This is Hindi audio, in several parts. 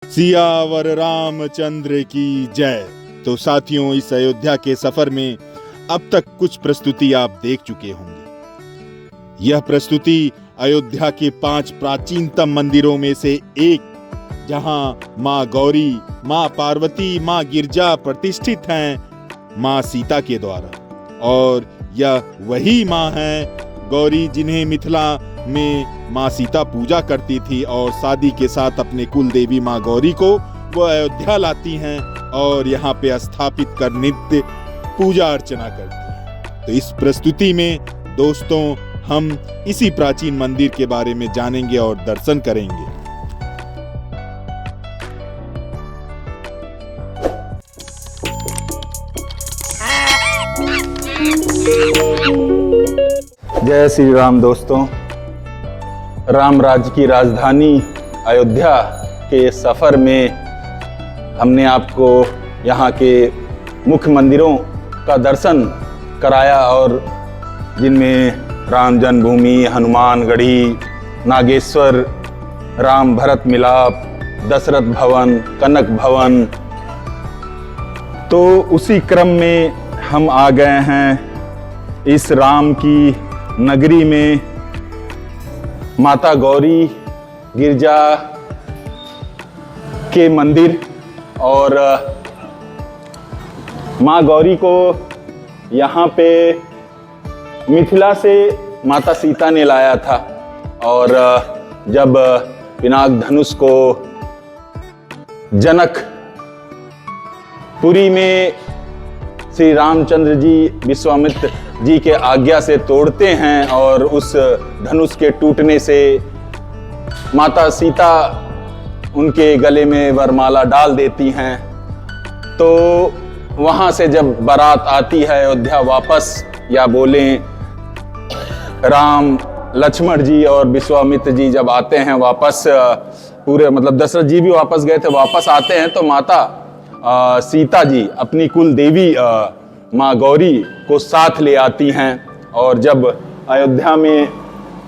सियावर रामचंद्र की जय। तो साथियों, इस अयोध्या के सफर में अब तक कुछ प्रस्तुति आप देख चुके होंगे। यह प्रस्तुति अयोध्या के 5 प्राचीनतम मंदिरों में से एक, जहां मां गौरी, मां पार्वती, मां गिरजा प्रतिष्ठित हैं मां सीता के द्वारा। और यह वही मां है गौरी जिन्हें मिथिला में मां सीता पूजा करती थी, और शादी के साथ अपने कुल देवी मां गौरी को वो अयोध्या लाती हैं और यहाँ पे स्थापित कर नित्य पूजा अर्चना करती हैं। तो इस प्रस्तुति में दोस्तों हम इसी प्राचीन मंदिर के बारे में जानेंगे और दर्शन करेंगे। जय श्री राम दोस्तों। राम राज्य की राजधानी अयोध्या के सफ़र में हमने आपको यहाँ के मुख्य मंदिरों का दर्शन कराया, और जिनमें राम जन्मभूमि, हनुमानगढ़ी, नागेश्वर, राम भरत मिलाप, दशरथ भवन, कनक भवन। तो उसी क्रम में हम आ गए हैं इस राम की नगरी में माता गौरी गिरजा के मंदिर। और माँ गौरी को यहाँ पे मिथिला से माता सीता ने लाया था, और जब पिनाक धनुष को जनकपुरी में श्री रामचंद्र जी विश्वामित्र जी के आज्ञा से तोड़ते हैं, और उस धनुष के टूटने से माता सीता उनके गले में वरमाला डाल देती हैं। तो वहाँ से जब बारात आती है अयोध्या वापस, या बोलें राम, लक्ष्मण जी और विश्वामित्र जी जब आते हैं वापस, पूरे मतलब दशरथ जी भी वापस गए थे, वापस आते हैं तो माता सीता जी अपनी कुल देवी माँ गौरी को साथ ले आती हैं। और जब अयोध्या में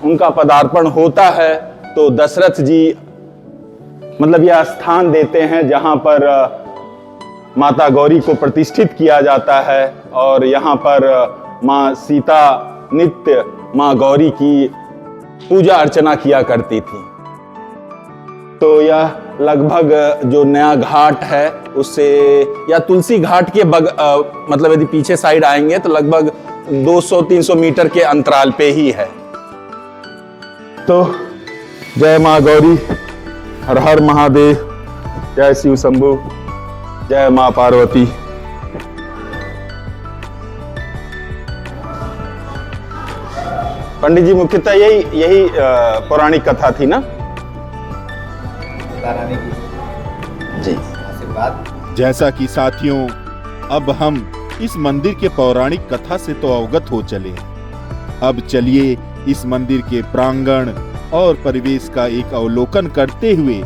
उनका पदार्पण होता है तो दशरथ जी मतलब यह स्थान देते हैं जहाँ पर माता गौरी को प्रतिष्ठित किया जाता है, और यहाँ पर माँ सीता नित्य माँ गौरी की पूजा अर्चना किया करती थी। तो यह लगभग जो नया घाट है उससे, या तुलसी घाट के मतलब यदि पीछे साइड आएंगे तो लगभग 200-300 मीटर के अंतराल पे ही है। तो जय माँ गौरी, हर हर महादेव, जय शिव शंभु, जय माँ पार्वती। पंडित जी, मुख्यतः यही पौराणिक कथा थी ना जी। जैसा कि साथियों, अब हम इस मंदिर के पौराणिक कथा से तो अवगत हो चले हैं। अब चलिए इस मंदिर के प्रांगण और परिवेश का एक अवलोकन करते हुए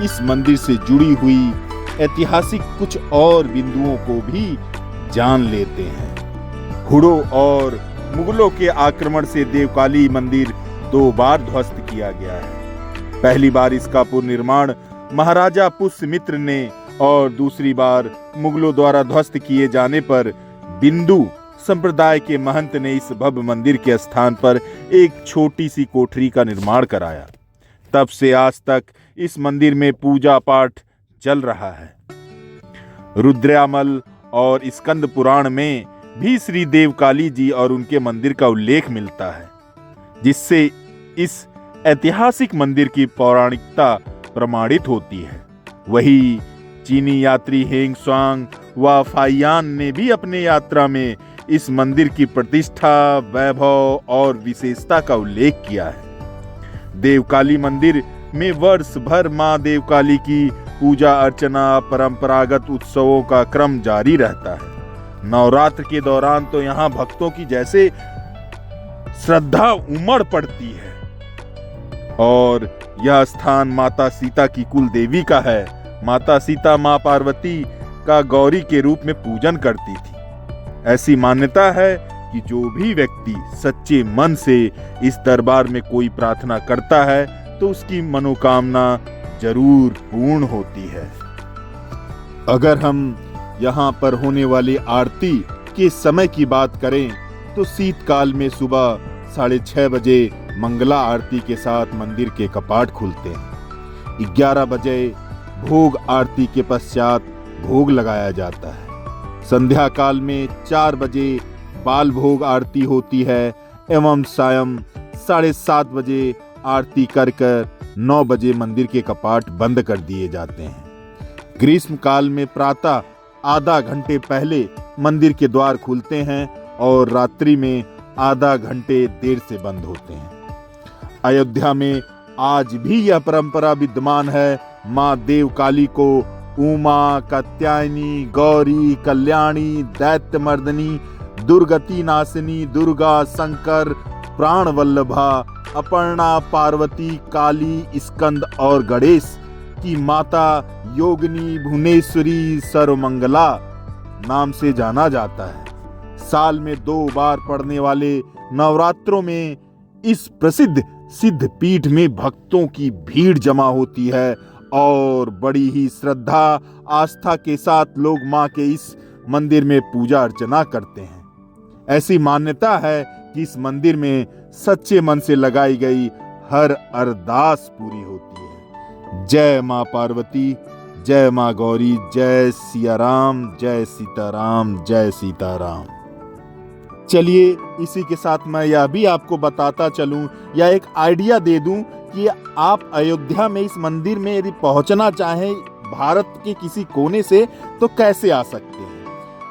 इस मंदिर से जुड़ी हुई ऐतिहासिक कुछ और बिंदुओं को भी जान लेते हैं। हुड़ों और मुगलों के आक्रमण से देवकाली मंदिर 2 बार ध्वस्त किया गया है। पहली बार इसका पुनर्निर्माण महाराजा पुष्यमित्र ने, और दूसरी बार मुगलों द्वारा ध्वस्त किए जाने पर बिंदु संप्रदाय के महंत ने इस भव्य मंदिर के स्थान पर एक छोटी सी कोठरी का निर्माण कराया। तब से आज तक इस मंदिर में पूजा पाठ चल रहा है। रुद्रयामल और स्कंद पुराण में भी श्री देवकाली जी और उनके मंदिर का उल्लेख मिलता है, जिससे इस ऐतिहासिक मंदिर की पौराणिकता प्रमाणित होती है। वही चीनी यात्री हेंग स्वांग व फाइयान ने भी अपने यात्रा में इस मंदिर की प्रतिष्ठा, वैभव और विशेषता का उल्लेख किया है। देवकाली मंदिर में वर्ष भर मां देवकाली की पूजा अर्चना, परंपरागत उत्सवों का क्रम जारी रहता है। नवरात्र के दौरान तो यहाँ भक्तों की जैसे श्रद्धा उमड़ पड़ती है। और यह स्थान माता सीता की कुल देवी का है। माता सीता मां पार्वती का गौरी के रूप में पूजन करती थी। ऐसी मान्यता है कि जो भी व्यक्ति सच्चे मन से इस दरबार में कोई प्रार्थना करता है तो उसकी मनोकामना जरूर पूर्ण होती है। अगर हम यहाँ पर होने वाली आरती के समय की बात करें तो शीतकाल में सुबह 6:30 बजे मंगला आरती के साथ मंदिर के कपाट खुलते हैं। 11 बजे भोग आरती के पश्चात भोग लगाया जाता है। संध्या काल में 4 बजे बाल भोग आरती होती है एवं सायं 7:30 बजे आरती कर 9 बजे मंदिर के कपाट बंद कर दिए जाते हैं। ग्रीष्म काल में प्रातः आधा घंटे पहले मंदिर के द्वार खुलते हैं और रात्रि में आधा घंटे देर से बंद होते हैं। अयोध्या में आज भी यह परंपरा विद्यमान है। माँ देवकाली को उमा, कात्यायनी, गौरी, कल्याणी, दैत्यमर्दिनी, दुर्गति नाशिनी, दुर्गा, शंकर, प्राण वल्लभा, अपर्णा, पार्वती, काली, स्कंद और गणेश की माता योगिनी, भुवनेश्वरी, सर्वमंगला नाम से जाना जाता है। साल में 2 बार पड़ने वाले नवरात्रों में इस प्रसिद्ध सिद्ध पीठ में भक्तों की भीड़ जमा होती है और बड़ी ही श्रद्धा आस्था के साथ लोग मां के इस मंदिर में पूजा अर्चना करते हैं। ऐसी मान्यता है कि इस मंदिर में सच्चे मन से लगाई गई हर अरदास पूरी होती है। जय मां पार्वती, जय मां गौरी, जय सिया राम, जय सीताराम, जय सीताराम। चलिए इसी के साथ मैं यह भी आपको बताता चलूं या एक आइडिया दे दूं कि आप अयोध्या में इस मंदिर में यदि पहुंचना चाहें भारत के किसी कोने से तो कैसे आ सकते हैं।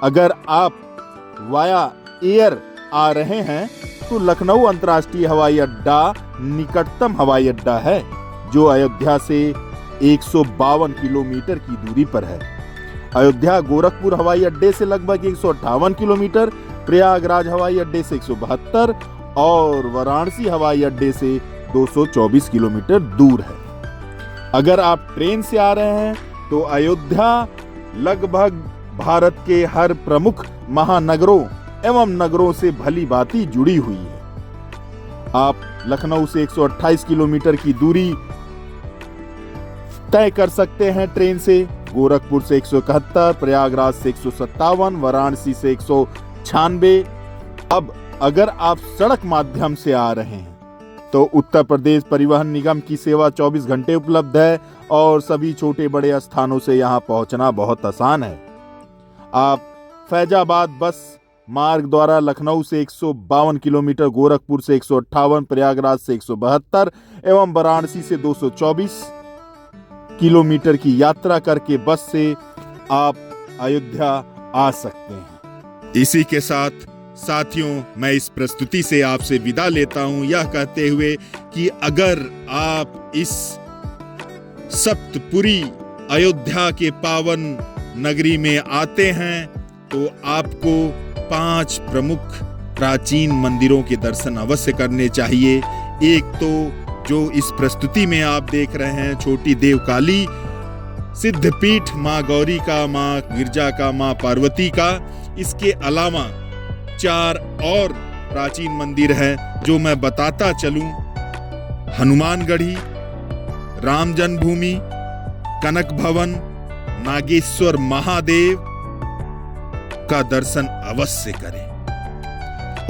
अगर आप वाया एयर आ रहे हैं तो लखनऊ अंतर्राष्ट्रीय हवाई अड्डा निकटतम हवाई अड्डा है जो अयोध्या से 152 किलोमीटर की दूरी पर है। अयोध्या गोरखपुर हवाई अड्डे से लगभग 158 किलोमीटर, प्रयागराज हवाई अड्डे से 172 और वाराणसी हवाई अड्डे से 224 किलोमीटर दूर है। अगर आप ट्रेन से आ रहे हैं तो अयोध्या लगभग भारत के हर प्रमुख महानगरों एवं नगरों से भली भांति जुड़ी हुई है। आप लखनऊ से 128 किलोमीटर की दूरी तय कर सकते हैं ट्रेन से, गोरखपुर से 171, प्रयागराज से 157, वाराणसी से 196। अब अगर आप सड़क माध्यम से आ रहे हैं तो उत्तर प्रदेश परिवहन निगम की सेवा 24 घंटे उपलब्ध है और सभी छोटे बड़े स्थानों से यहां पहुंचना बहुत आसान है। आप फैजाबाद बस मार्ग द्वारा लखनऊ से 152 किलोमीटर, गोरखपुर से 158, प्रयागराज से 172 एवं वाराणसी से 224 किलोमीटर की यात्रा करके बस से आप अयोध्या आ सकते हैं। इसी के साथ साथियों मैं इस प्रस्तुति से आपसे विदा लेता हूं यह कहते हुए कि अगर आप इस सप्तपुरी अयोध्या के पावन नगरी में आते हैं तो आपको 5 प्रमुख प्राचीन मंदिरों के दर्शन अवश्य करने चाहिए। एक तो जो इस प्रस्तुति में आप देख रहे हैं छोटी देवकाली सिद्धपीठ माँ गौरी का, माँ गिरजा का, माँ पार्वती का, इसके अलावा 4 और प्राचीन मंदिर हैं जो मैं बताता चलूं। हनुमानगढ़ी, राम जन्मभूमि, कनक भवन, नागेश्वर महादेव का दर्शन अवश्य करें।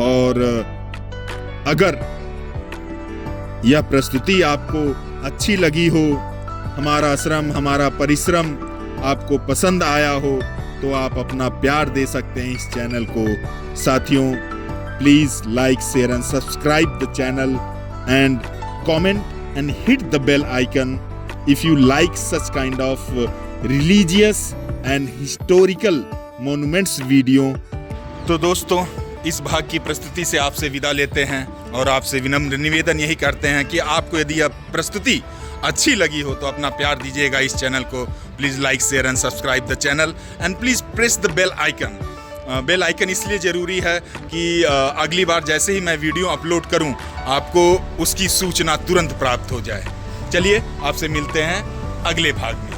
और अगर यह प्रस्तुति आपको अच्छी लगी हो, हमारा श्रम हमारा परिश्रम आपको पसंद आया हो तो आप अपना प्यार दे सकते हैं इस चैनल को। साथियों please like, share and subscribe the channel and comment and hit the bell icon if you like such kind of religious and historical monuments video. तो दोस्तों इस भाग की प्रस्तुति से आपसे विदा लेते हैं और आपसे विनम्र निवेदन यही करते हैं कि आपको यदि यह प्रस्तुति अच्छी लगी हो तो अपना प्यार दीजिएगा इस चैनल को। Please like, share and subscribe the channel and please press the bell icon. Bell icon इसलिए ज़रूरी है कि अगली बार जैसे ही मैं वीडियो अपलोड करूं आपको उसकी सूचना तुरंत प्राप्त हो जाए। चलिए आपसे मिलते हैं अगले भाग में।